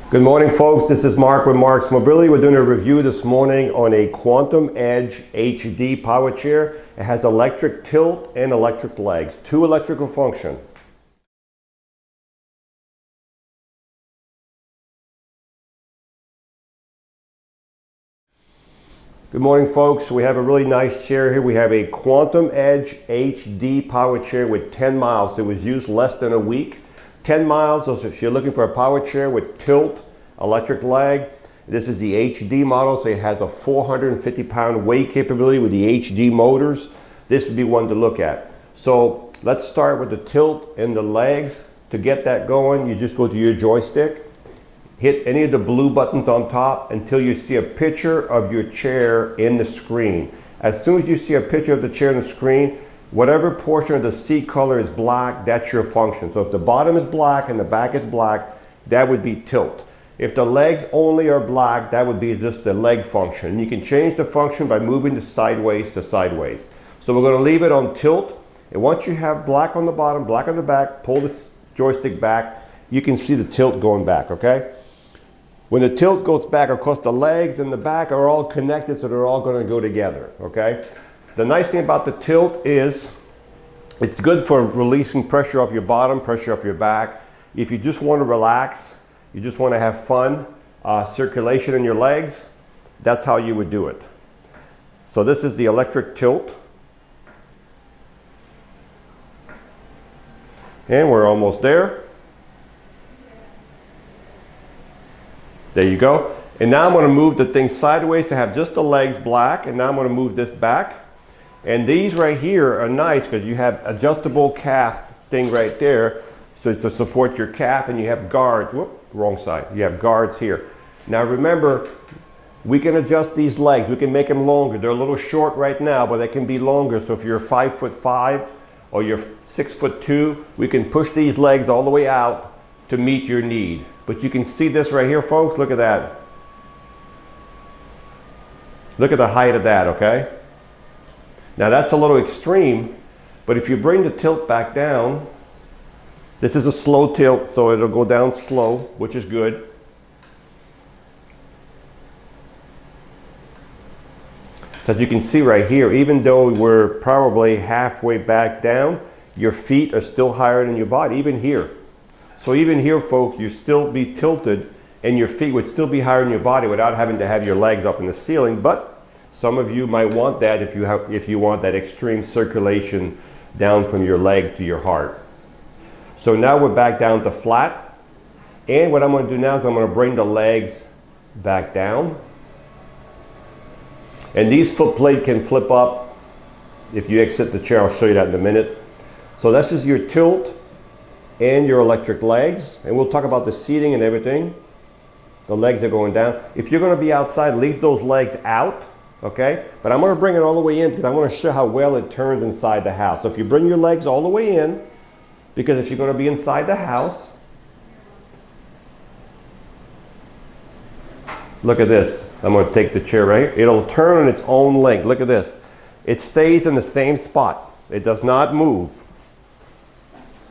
Good morning, folks. This is Marc with Marc's Mobility. We're doing a review this morning on a Quantum Edge HD power chair. It has electric tilt and electric legs, two electrical function. Good morning, folks. We have a really nice chair here. We have a Quantum Edge HD power chair with 10 miles. It was used less than a week. 10 miles, so if you're looking for a power chair with tilt, electric leg, this is the HD model, so it has a 450-pound weight capability with the HD motors. This would be one to look at. So let's start with the tilt and the legs. To get that going, you just go to your joystick, hit any of the blue buttons on top until you see a picture of your chair in the screen. As soon as you see a picture of the chair in the screen, whatever portion of the seat color is black, that's your function. So if the bottom is black and the back is black, that would be tilt. If the legs only are black, that would be just the leg function. You can change the function by moving the sideways to sideways. So we're going to leave it on tilt. And once you have black on the bottom, black on the back, pull the joystick back, you can see the tilt going back, okay? When the tilt goes back, of course, the legs and the back are all connected, so they're all going to go together, okay? The nice thing about the tilt is it's good for releasing pressure off your bottom, pressure off your back. If you just want to relax, you just want to have fun, circulation in your legs, that's how you would do it. So this is the electric tilt. And we're almost there. There you go. And now I'm going to move the thing sideways to have just the legs black, and now I'm going to move this back. And these right here are nice because you have adjustable calf thing right there, so to support your calf, and you have guards. Whoop, wrong side. You have guards here. Now remember, we can adjust these legs. We can make them longer. They're a little short right now, but they can be longer. So if you're 5'5" or you're 6'2", we can push these legs all the way out to meet your need. But you can see this right here, folks. Look at that. Look at the height of that, okay? Now that's a little extreme, but if you bring the tilt back down, this is a slow tilt, so it'll go down slow, which is good. So as you can see right here, even though we're probably halfway back down, your feet are still higher than your body, even here. So even here, folks, you still be tilted and your feet would still be higher than your body without having to have your legs up in the ceiling. But some of you might want that if you want that extreme circulation down from your leg to your heart. So now we're back down to flat. And what I'm going to do now is I'm going to bring the legs back down. And these foot plate can flip up if you exit the chair. I'll show you that in a minute. So this is your tilt and your electric legs. And we'll talk about the seating and everything. The legs are going down. If you're going to be outside, leave those legs out. Okay, but I'm going to bring it all the way in because I want to show how well it turns inside the house. So if you bring your legs all the way in, because if you're going to be inside the house, look at this. I'm going to take the chair right here. It'll turn on its own length. Look at this. It stays in the same spot. It does not move.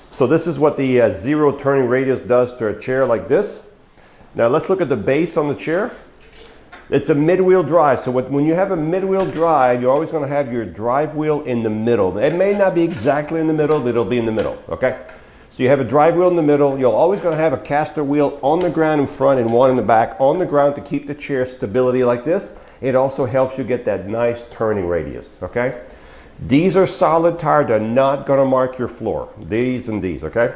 So this is what the zero turning radius does to a chair like this. Now let's look at the base on the chair. It's a mid-wheel drive, so when you have a mid-wheel drive, you're always going to have your drive wheel in the middle. It may not be exactly in the middle, but it'll be in the middle, okay? So you have a drive wheel in the middle. You're always going to have a caster wheel on the ground in front and one in the back on the ground to keep the chair stability like this. It also helps you get that nice turning radius, okay? These are solid tires. They're not going to mark your floor. These and these, okay?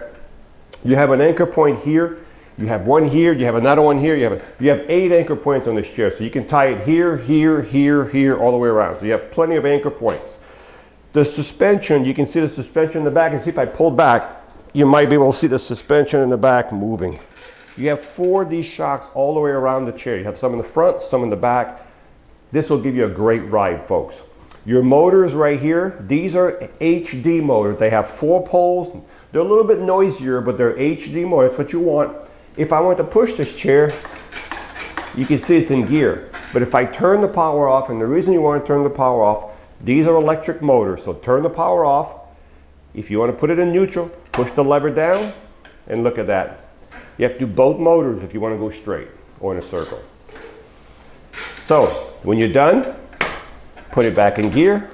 You have an anchor point here. You have one here, you have another one here, you have 8 anchor points on this chair. So you can tie it here, here, here, here, all the way around. So you have plenty of anchor points. The suspension, you can see the suspension in the back, and see if I pull back, you might be able to see the suspension in the back moving. You have 4 of these shocks all the way around the chair. You have some in the front, some in the back. This will give you a great ride, folks. Your motors right here, these are HD motors. They have 4 poles. They're a little bit noisier, but they're HD motors. That's what you want. If I want to push this chair, you can see it's in gear. But if I turn the power off, and the reason you want to turn the power off, these are electric motors, so turn the power off. If you want to put it in neutral, push the lever down, and look at that. You have to do both motors if you want to go straight or in a circle. So when you're done, put it back in gear.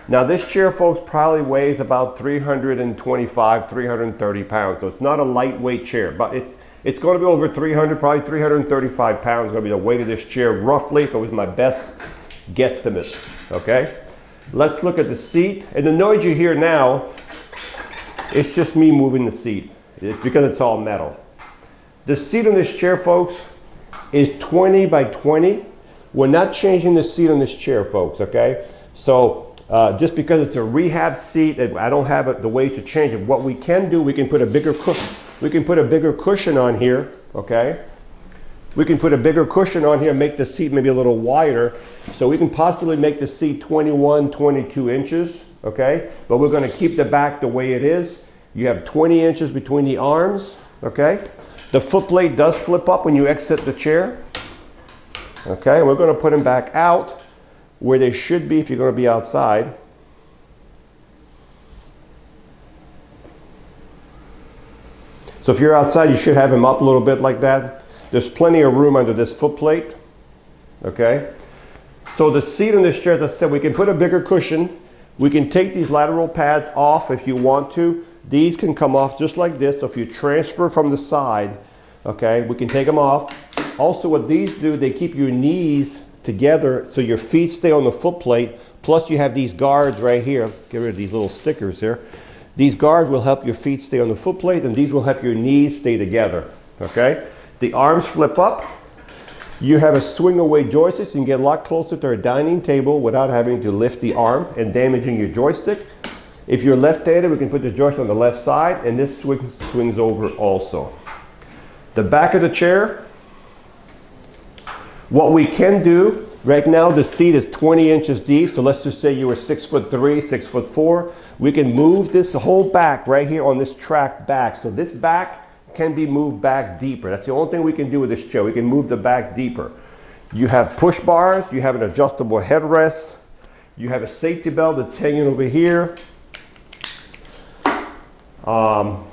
Now this chair, folks, probably weighs about 325, 330 pounds. So it's not a lightweight chair, but it's going to be over 300, probably 335 pounds. Going to be the weight of this chair, roughly, if it was my best guesstimate. Okay? Let's look at the seat. And the noise you hear now, it's just me moving the seat. It's because it's all metal. The seat on this chair, folks, is 20 by 20. We're not changing the seat on this chair, folks, okay? So just because it's a rehab seat, I don't have the way to change it. What we can do, we can put a bigger cushion on here, okay? We can put a bigger cushion on here and make the seat maybe a little wider. So we can possibly make the seat 21, 22 inches, okay? But we're gonna keep the back the way it is. You have 20 inches between the arms, okay? The foot plate does flip up when you exit the chair. Okay, we're going to put them back out where they should be if you're going to be outside. So if you're outside, you should have them up a little bit like that. There's plenty of room under this foot plate. Okay, so the seat on this chair, as I said, we can put a bigger cushion. We can take these lateral pads off if you want to. These can come off just like this. So if you transfer from the side, okay, we can take them off. Also, what these do, they keep your knees together so your feet stay on the foot plate. Plus you have these guards right here. Get rid of these little stickers here. These guards will help your feet stay on the foot plate, and these will help your knees stay together, okay? The arms flip up. You have a swing away joystick, so you can get a lot closer to a dining table without having to lift the arm and damaging your joystick. If you're left-handed, we can put the joystick on the left side, and this swings over also. The back of the chair, what we can do, right now the seat is 20 inches deep, so let's just say you were 6'3", 6'4". We can move this whole back right here on this track back. So this back can be moved back deeper. That's the only thing we can do with this chair. We can move the back deeper. You have push bars, you have an adjustable headrest, you have a safety belt that's hanging over here. Other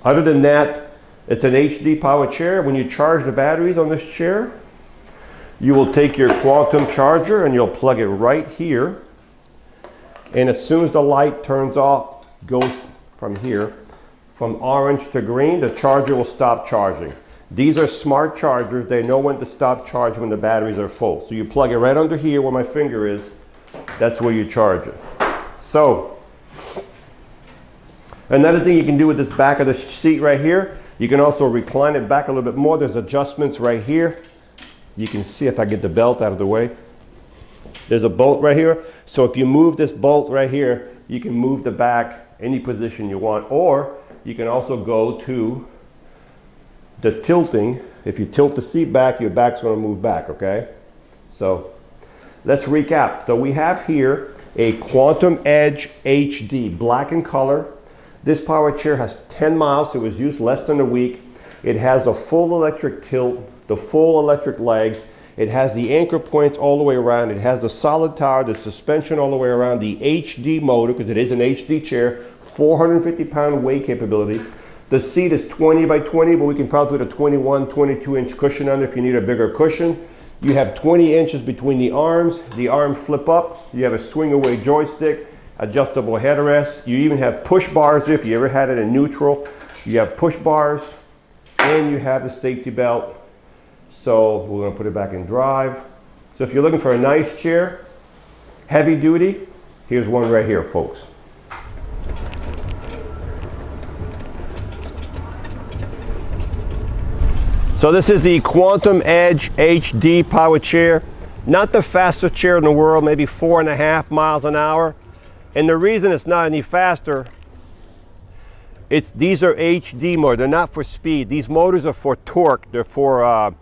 than that, it's an HD power chair. When you charge the batteries on this chair, you will take your quantum charger and you'll plug it right here. And as soon as the light turns off, goes from here, from orange to green, the charger will stop charging. These are smart chargers. They know when to stop charging when the batteries are full. So you plug it right under here where my finger is. That's where you charge it. So, another thing you can do with this back of the seat right here, you can also recline it back a little bit more. There's adjustments right here. You can see if I get the belt out of the way. There's a bolt right here. So if you move this bolt right here, you can move the back any position you want. Or you can also go to the tilting. If you tilt the seat back, your back's going to move back, okay? So let's recap. So we have here a Quantum Edge HD, black in color. This power chair has 10 miles. It was used less than a week. It has the full electric tilt, the full electric legs. It has the anchor points all the way around. It has the solid tower, the suspension all the way around, the HD motor, because it is an HD chair, 450-pound weight capability. The seat is 20 by 20, but we can probably put a 21, 22-inch cushion on it if you need a bigger cushion. You have 20 inches between the arms. The arms flip up. You have a swing-away joystick, adjustable headrest. You even have push bars if you ever had it in neutral. You have push bars, and you have the safety belt. So we're going to put it back in drive. So if you're looking for a nice chair, heavy duty, here's one right here, folks. So this is the Quantum Edge HD power chair. Not the fastest chair in the world, maybe 4.5 miles an hour. And the reason it's not any faster, these are HD motors. They're not for speed. These motors are for torque. They're for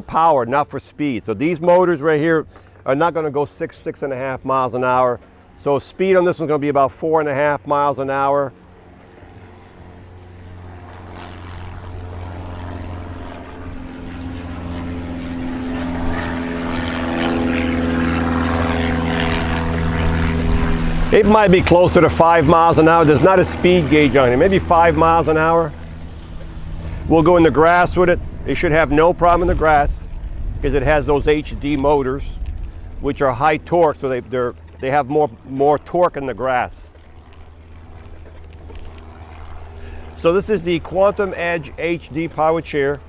power, not for speed. So these motors right here are not going to go 6.5 miles an hour. So speed on this one's going to be about 4.5 miles an hour. It might be closer to 5 miles an hour. There's not a speed gauge on it. Maybe 5 miles an hour. We'll go in the grass with it. It should have no problem in the grass because it has those HD motors, which are high torque, so they have more torque in the grass. So this is the Quantum Edge HD power chair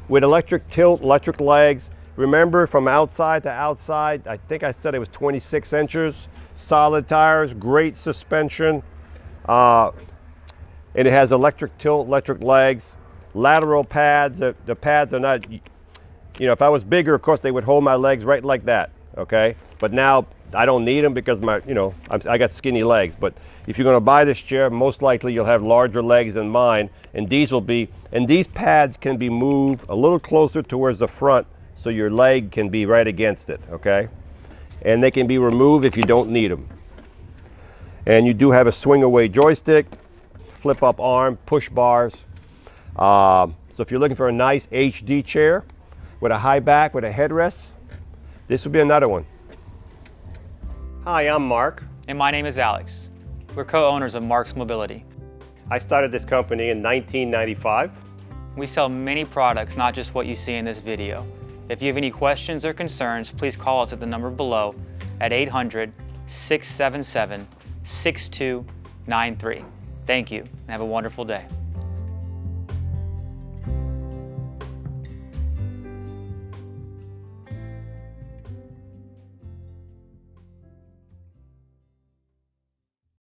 with electric tilt, electric legs. Remember, from outside to outside, I think I said it was 26 inches. Solid tires, great suspension. And it has electric tilt, electric legs, lateral pads. The pads are not, you know, if I was bigger, of course, they would hold my legs right like that, okay? But now I don't need them because I got skinny legs. But if you're gonna buy this chair, most likely you'll have larger legs than mine, and these pads can be moved a little closer towards the front so your leg can be right against it, okay? And they can be removed if you don't need them. And you do have a swing away joystick, flip up arm, push bars. So if you're looking for a nice HD chair with a high back, with a headrest, this would be another one. Hi, I'm Mark. And my name is Alex. We're co-owners of Marc's Mobility. I started this company in 1995. We sell many products, not just what you see in this video. If you have any questions or concerns, please call us at the number below at 800-677-6293. Thank you, and have a wonderful day.